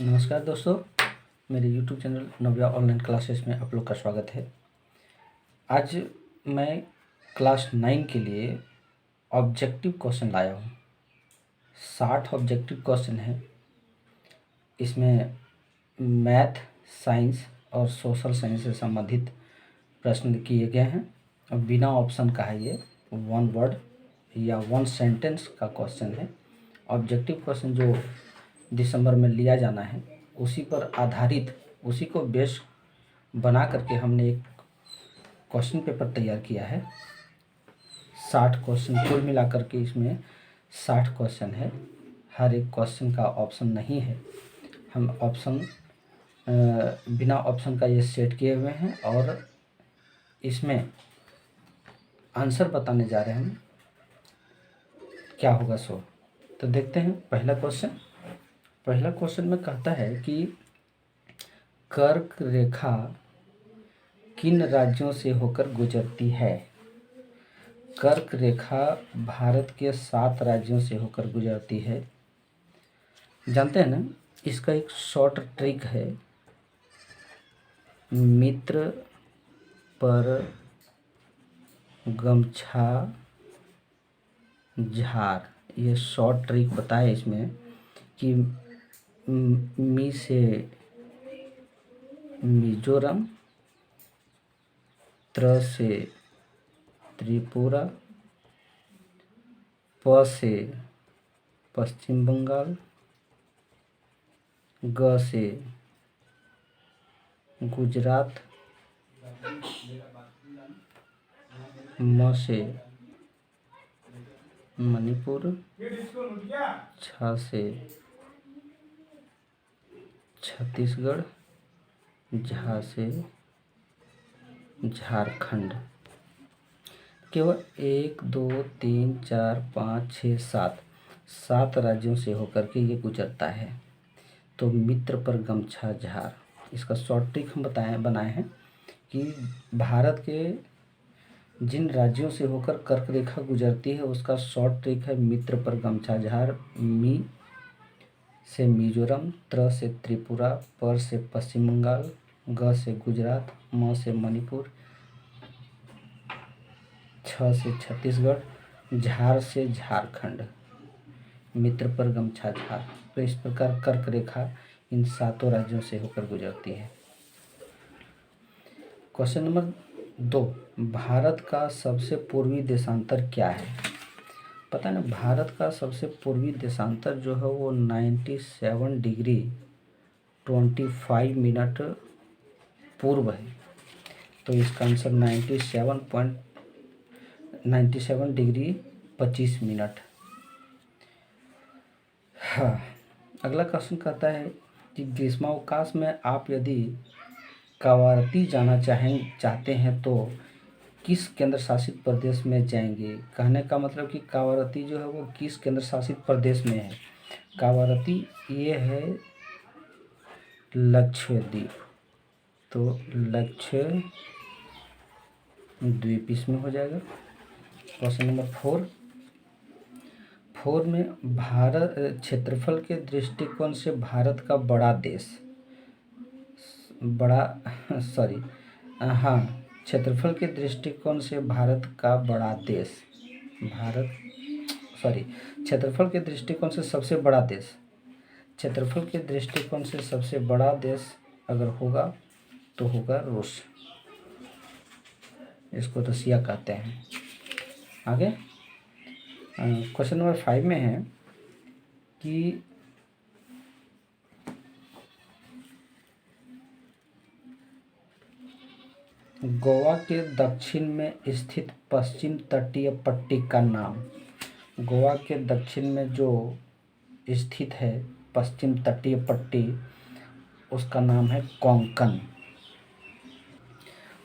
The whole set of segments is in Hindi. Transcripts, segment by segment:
नमस्कार दोस्तों, मेरे YouTube चैनल नव्या ऑनलाइन क्लासेस में आप लोग का स्वागत है। आज मैं क्लास 9 के लिए ऑब्जेक्टिव क्वेश्चन लाया हूँ। 60 ऑब्जेक्टिव क्वेश्चन है। इसमें मैथ, साइंस और सोशल साइंस से संबंधित प्रश्न किए गए हैं और बिना ऑप्शन का है। ये 1 वर्ड या 1 सेंटेंस का क्वेश्चन है। ऑब्जेक्टिव क्वेश्चन जो दिसंबर में लिया जाना है उसी पर आधारित, उसी को बेस बना करके हमने एक क्वेश्चन पेपर तैयार किया है। 60 क्वेश्चन कुल मिला करके इसमें 60 क्वेश्चन है। हर एक क्वेश्चन का ऑप्शन नहीं है। हम बिना ऑप्शन का ये सेट किए हुए हैं और इसमें आंसर बताने जा रहे हैं हम, क्या होगा सो। तो देखते हैं पहला क्वेश्चन में कहता है कि कर्क रेखा किन राज्यों से होकर गुजरती है। कर्क रेखा भारत के 7 राज्यों से होकर गुजरती है। जानते हैं ना, इसका एक शॉर्ट ट्रिक है, मित्र पर गमछा झार। ये शॉर्ट ट्रिक बताए इसमें कि मी से मिजोरम, त्र से त्रिपुरा, प से पश्चिम बंगाल, ग से गुजरात, म से मणिपुर, छ से छत्तीसगढ़, झा से झारखंड। केवल 1 2 3 4 5 6 7 राज्यों से होकर के ये गुजरता है। तो मित्र पर गमछा झार, इसका शॉर्ट ट्रिक हम बनाए हैं कि भारत के जिन राज्यों से होकर कर्क रेखा गुजरती है उसका शॉर्ट ट्रिक है मित्र पर गमछा झार। मी से मिजोरम, त्र से त्रिपुरा, पर से पश्चिम बंगाल, ग से गुजरात, म से मणिपुर, छ से छत्तीसगढ़, झार से झारखंड। मित्र पर गमछा झार। तो इस प्रकार कर्क रेखा इन 7 राज्यों से होकर गुजरती है। क्वेश्चन नंबर 2, भारत का सबसे पूर्वी देशांतर क्या है। पता है ना, भारत का सबसे पूर्वी देशांतर जो है वो 97 डिग्री 25 मिनट पूर्व है। तो इसका आंसर 97 डिग्री 25 मिनट। हाँ, अगला क्वेश्चन कहता है कि ग्रीष्मावकाश में आप यदि कावारती जाना चाहते हैं तो किस केंद्र शासित प्रदेश में जाएंगे। कहने का मतलब कि कावारती जो है वो किस केंद्र शासित प्रदेश में है। कावारती ये है लक्षद्वीप। तो लक्षद्वीप इसमें हो जाएगा। क्वेश्चन नंबर 4 में भारत क्षेत्रफल के दृष्टिकोण से भारत का क्षेत्रफल के दृष्टिकोण से भारत का बड़ा देश, क्षेत्रफल के दृष्टिकोण से सबसे बड़ा देश, क्षेत्रफल के दृष्टिकोण से सबसे बड़ा देश अगर होगा तो होगा रूस। इसको रसिया कहते हैं। आगे क्वेश्चन नंबर 5 में है कि गोवा के दक्षिण में स्थित पश्चिम तटीय पट्टी का नाम। गोवा के दक्षिण में जो स्थित है पश्चिम तटीय पट्टी, उसका नाम है कोंकण।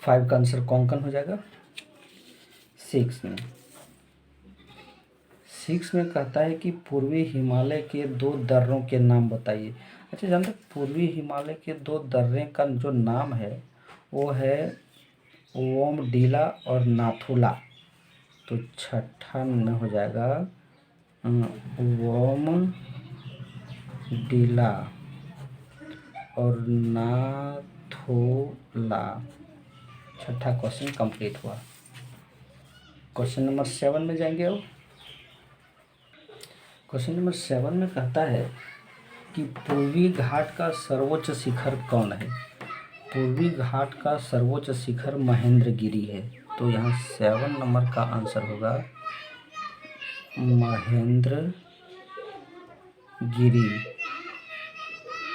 5 का आंसर कोंकण हो जाएगा। 6 में कहता है कि पूर्वी हिमालय के 2 दर्रों के नाम बताइए। अच्छा, जानते पूर्वी हिमालय के 2 दर्रे का जो नाम है वो है वोमडीला और नाथुला। तो छठा में हो जाएगा वोमडीला। और नाथोला। छठा क्वेश्चन कंप्लीट हुआ। क्वेश्चन नंबर 7 में जाएंगे। अब क्वेश्चन नंबर 7 में कहता है कि पूर्वी घाट का सर्वोच्च शिखर कौन है। पूर्वी घाट का सर्वोच्च शिखर महेंद्रगिरी है। तो यहाँ 7 नंबर का आंसर होगा महेंद्रगिरी।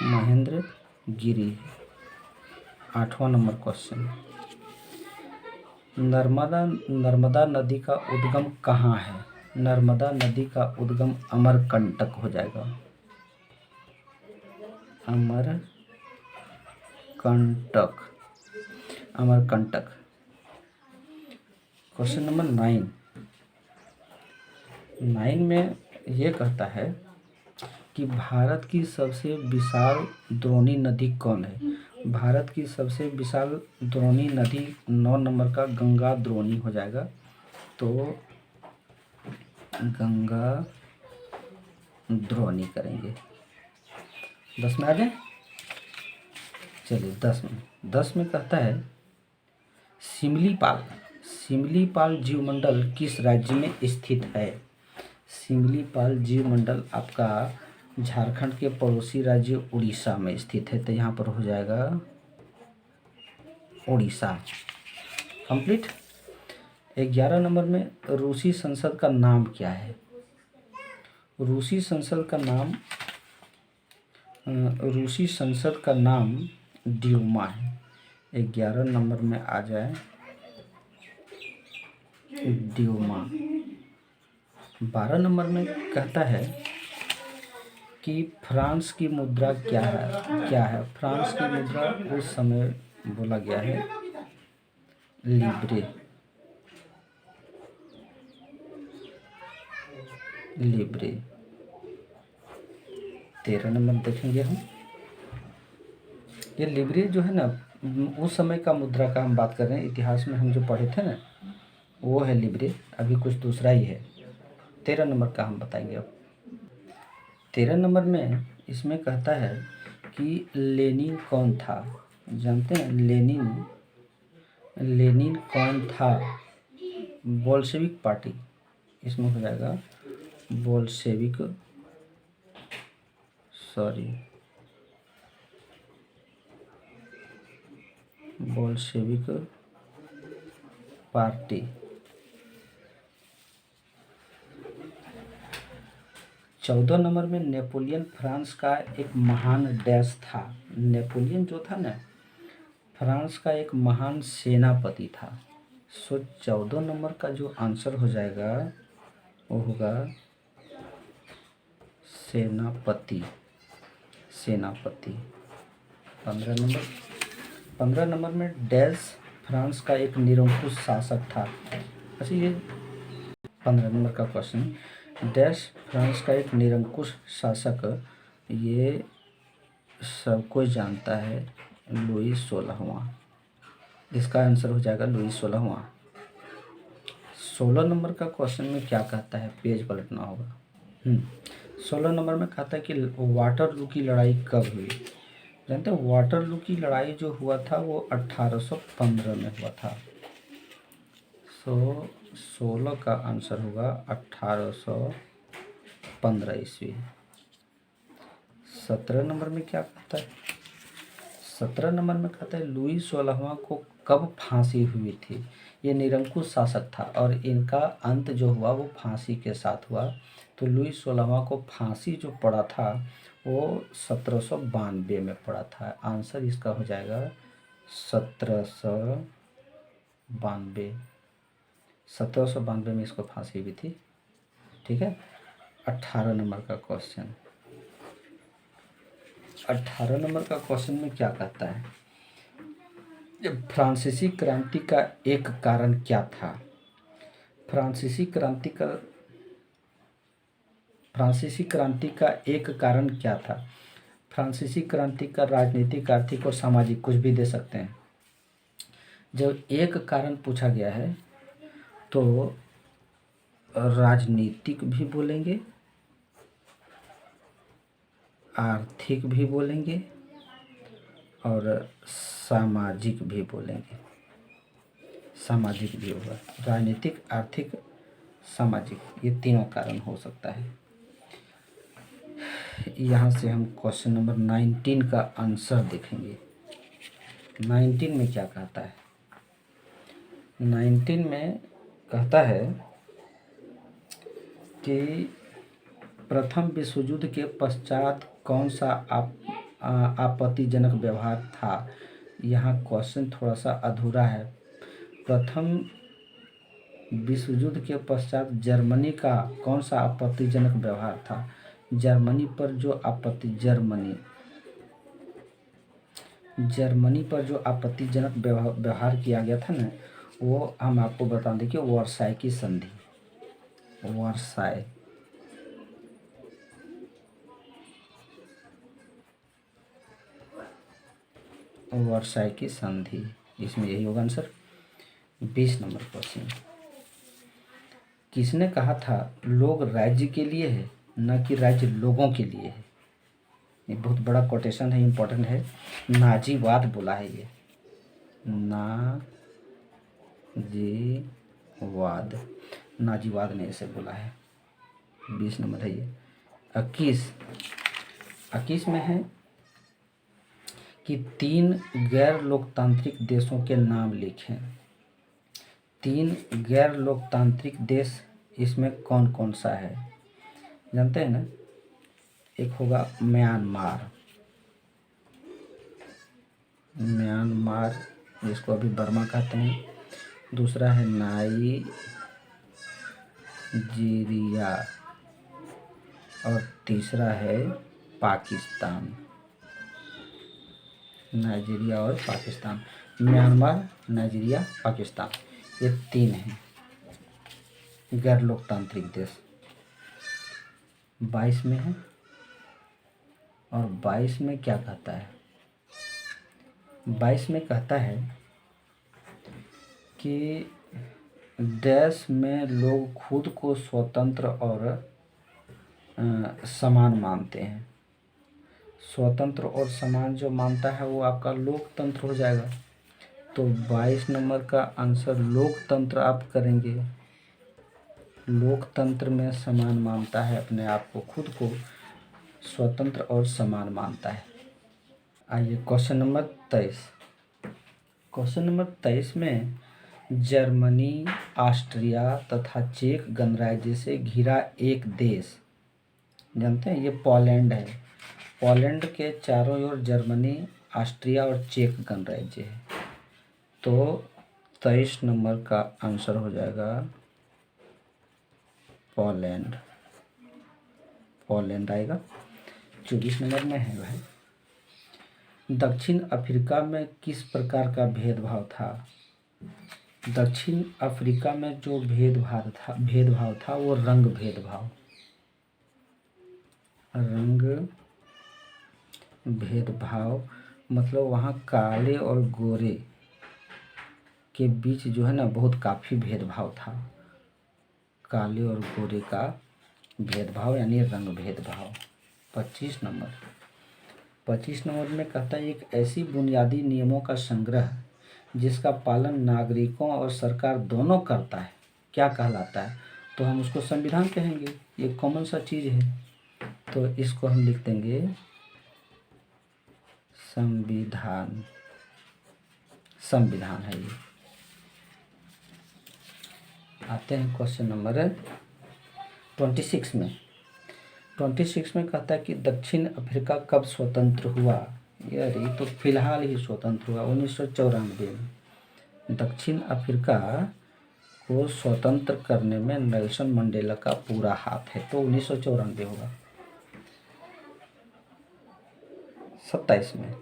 महेंद्रगिरी। 8वां नंबर क्वेश्चन, नर्मदा नदी का उद्गम कहाँ है। नर्मदा नदी का उद्गम अमरकंटक हो जाएगा। अमरकंटक। क्वेश्चन नंबर 9 में ये कहता है कि भारत की सबसे विशाल द्रोणी नदी कौन है। भारत की सबसे विशाल द्रोणी नदी 9 नंबर का गंगा द्रोणी हो जाएगा। तो गंगा द्रोणी करेंगे। 10 में आ जाए। चलिए 10 में कहता है सिमलीपाल जीवमंडल किस राज्य में स्थित है। सिमलीपाल जीवमंडल आपका झारखंड के पड़ोसी राज्य उड़ीसा में स्थित है। तो यहाँ पर हो जाएगा उड़ीसा। कंप्लीट। 11 नंबर में रूसी संसद का नाम क्या है। रूसी संसद का नाम ड्यूमा है। 11 नंबर में आ जाए ड्यूमा। 12 नंबर में कहता है कि फ्रांस की मुद्रा क्या है। फ्रांस की मुद्रा उस समय बोला गया है लिब्रे। 13 नंबर देखेंगे हम। ये लिब्रे जो है ना, उस समय का मुद्रा का हम बात कर रहे हैं। इतिहास में हम जो पढ़े थे ना, वो है लिब्रे। अभी कुछ दूसरा ही है। 13 नंबर का हम बताएंगे अब। 13 नंबर में इसमें कहता है कि लेनिन कौन था। जानते हैं लेनिन कौन था। बोल्शेविक पार्टी इसमें हो जाएगा बोल्शेविक पार्टी। 14 नंबर में नेपोलियन फ्रांस का एक महान डैश था। नेपोलियन जो था ना, फ्रांस का एक महान सेनापति था। सो 14 नंबर का जो आंसर हो जाएगा वो होगा सेनापति। 15 नंबर में डैश फ्रांस का एक निरंकुश शासक था। अच्छा, ये 15 नंबर का क्वेश्चन, डैश फ्रांस का एक निरंकुश शासक, ये सब कोई जानता है लुई 16वां। इसका आंसर हो जाएगा लुई 16वां। 16 नंबर का क्वेश्चन में क्या कहता है, पेज पलटना होगा। 16 नंबर में कहता है कि वाटरलू की लड़ाई कब हुई। जानते हैं वाटरलू की लड़ाई जो हुआ था वो 1815 में हुआ था। 16 का आंसर होगा 1815 ईस्वी। 17 नंबर में क्या कहता है। 17 नंबर में कहता है लुई 16वां को कब फांसी हुई थी। ये निरंकुश शासक था और इनका अंत जो हुआ वो फांसी के साथ हुआ। तो लुई 16वां को फांसी जो पड़ा था वो 1792 में पड़ा था। आंसर इसका हो जाएगा 1792। 1792 में इसको फांसी हुई थी। ठीक है। 18 नंबर का क्वेश्चन। 18 नंबर का क्वेश्चन में क्या कहता है, फ्रांसीसी क्रांति का एक कारण क्या था। फ्रांसीसी क्रांति का एक कारण क्या था। फ्रांसीसी क्रांति का राजनीतिक, आर्थिक और सामाजिक, कुछ भी दे सकते हैं। जब एक कारण पूछा गया है तो राजनीतिक भी बोलेंगे, आर्थिक भी बोलेंगे और सामाजिक भी बोलेंगे, सामाजिक भी होगा, राजनीतिक, आर्थिक, सामाजिक, ये तीनों कारण हो सकता है। यहाँ से हम क्वेश्चन नंबर 19 का आंसर देखेंगे। 19 में क्या कहता है? 19 में कहता है कि प्रथम विश्व युद्ध के पश्चात कौन सा आपत्तिजनक व्यवहार था। यहाँ क्वेश्चन थोड़ा सा अधूरा है। प्रथम विश्व युद्ध के पश्चात जर्मनी का कौन सा आपत्तिजनक व्यवहार था। जर्मनी पर जो आपत्तिजनक व्यवहार किया गया था ना, वो हम आपको बता दें कि वर्साई की संधि, वर्साई की संधि, इसमें यही होगा आंसर। 20 नंबर क्वेश्चन, किसने कहा था लोग राज्य के लिए है न कि राज्य लोगों के लिए है। ये बहुत बड़ा कोटेशन है, इम्पोर्टेंट है। नाजीवाद बोला है ये, नाजीवाद ने इसे बोला है। 20 नंबर है ये। 21 में है कि 3 गैर लोकतांत्रिक देशों के नाम लिखें। 3 गैर लोकतांत्रिक देश इसमें कौन कौन सा है, जानते हैं ना? एक होगा म्यांमार, जिसको अभी बर्मा कहते हैं। दूसरा है नाइजीरिया और तीसरा है पाकिस्तान। नाइजीरिया और पाकिस्तान, म्यांमार, नाइजीरिया, पाकिस्तान, ये 3 हैं गैर लोकतांत्रिक देश। 22 में है, और 22 में क्या कहता है? 22 में कहता है कि देश में लोग खुद को स्वतंत्र और समान मानते हैं। स्वतंत्र और समान जो मानता है वो आपका लोकतंत्र हो जाएगा। तो 22 नंबर का आंसर लोकतंत्र आप करेंगे। लोकतंत्र में समान मानता है अपने आप को, खुद को स्वतंत्र और समान मानता है। आइए क्वेश्चन नंबर 23। क्वेश्चन नंबर 23 में जर्मनी, ऑस्ट्रिया तथा चेक गणराज्य से घिरा एक देश, जानते हैं? ये पोलैंड है। पोलैंड के चारों ओर जर्मनी, ऑस्ट्रिया और चेक गणराज्य है। तो 23 नंबर का आंसर हो जाएगा पोलैंड आएगा। 24 नंबर में है भाई, दक्षिण अफ्रीका में किस प्रकार का भेदभाव था। दक्षिण अफ्रीका में जो भेदभाव था वो रंग भेदभाव, मतलब वहाँ काले और गोरे के बीच जो है ना बहुत काफ़ी भेदभाव था। काले और गोरे का भेदभाव यानी रंग भेदभाव। 25 नंबर में कहता है एक ऐसी बुनियादी नियमों का संग्रह जिसका पालन नागरिकों और सरकार दोनों करता है, क्या कहलाता है? तो हम उसको संविधान कहेंगे। ये कॉमन सा चीज़ है, तो इसको हम लिख देंगे संविधान है ये। आते हैं क्वेश्चन नंबर 26 में। 26 में कहता है कि दक्षिण अफ्रीका कब स्वतंत्र हुआ। यार ये तो फिलहाल ही स्वतंत्र हुआ, 1994 में। दक्षिण अफ्रीका को स्वतंत्र करने में नेल्सन मंडेला का पूरा हाथ है, तो 1994 होगा। 27 में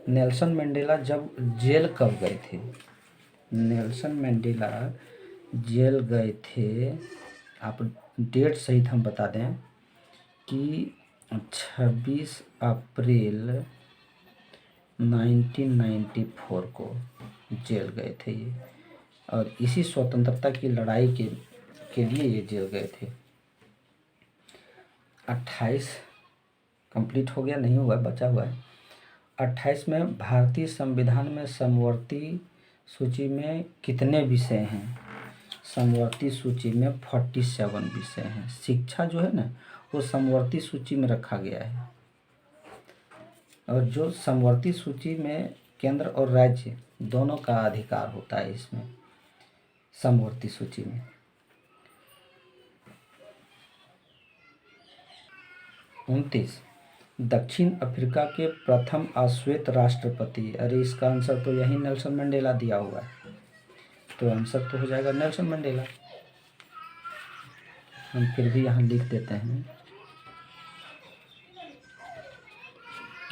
नेल्सन मंडेला जब जेल कब गए थे। नेल्सन मंडेला जेल गए थे, आप डेट सहित हम बता दें कि 26 अप्रैल 1994 को जेल गए थे ये, और इसी स्वतंत्रता की लड़ाई के लिए ये जेल गए थे। 28 कंप्लीट हो गया, नहीं हुआ, बचा हुआ है। 28 में भारतीय संविधान में समवर्ती सूची में कितने विषय हैं? समवर्ती सूची में 47 विषय हैं। शिक्षा जो है ना वो समवर्ती सूची में रखा गया है, और जो समवर्ती सूची में केंद्र और राज्य दोनों का अधिकार होता है इसमें समवर्ती सूची में। 29 दक्षिण अफ्रीका के प्रथम अश्वेत राष्ट्रपति। अरे इसका आंसर तो यही नेल्सन मंडेला दिया हुआ है, तो आंसर तो हो जाएगा नेल्सन मंडेला। हम फिर भी यहाँ लिख देते हैं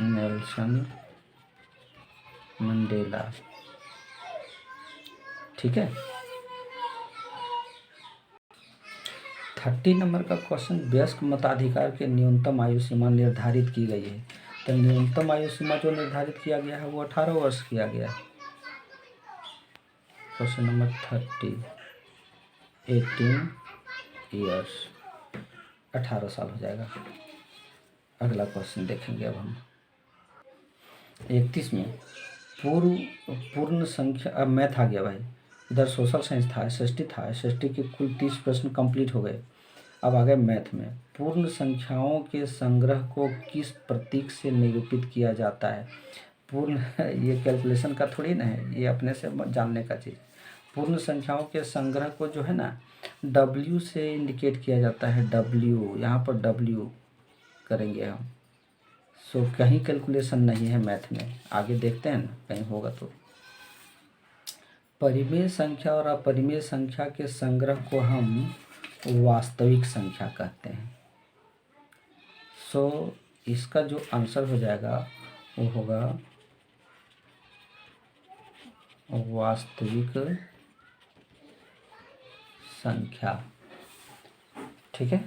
नेल्सन मंडेला। ठीक है। 30 नंबर का क्वेश्चन, वयस्क मताधिकार के न्यूनतम आयु सीमा निर्धारित की गई है। तो न्यूनतम आयु सीमा जो निर्धारित किया गया है वो 18 वर्ष किया गया है। क्वेश्चन नंबर 30, 18 ईयर्स, 18 साल हो जाएगा। अगला क्वेश्चन देखेंगे अब हम। 31 में पूर्ण संख्या, अब मैथ आ गया भाई। इधर सोशल साइंस था, एसएसटी था, एसएसटी के कुल 30 प्रश्न कंप्लीट हो गए। अब आ गए मैथ में। पूर्ण संख्याओं के संग्रह को किस प्रतीक से निरूपित किया जाता है? पूर्ण ये कैलकुलेशन का थोड़ी ना है, ये अपने से जानने का चीज़। पूर्ण संख्याओं के संग्रह को जो है ना W से इंडिकेट किया जाता है। W, यहाँ पर W करेंगे हम। सो कहीं कैलकुलेशन नहीं है मैथ में, आगे देखते हैं ना कहीं होगा तो। परिमेय संख्या और अपरिमेय संख्या के संग्रह को हम वास्तविक संख्या कहते हैं। सो इसका जो आंसर हो जाएगा वो होगा वास्तविक संख्या। ठीक है,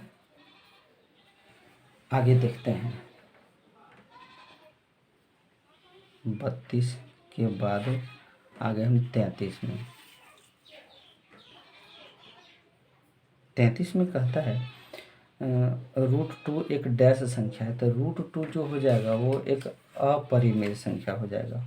आगे देखते हैं। 32 के बाद आगे हम 33 में। 33 में कहता है √2 एक डैश संख्या है, तो √2 जो हो जाएगा वो एक अपरिमेय संख्या हो जाएगा।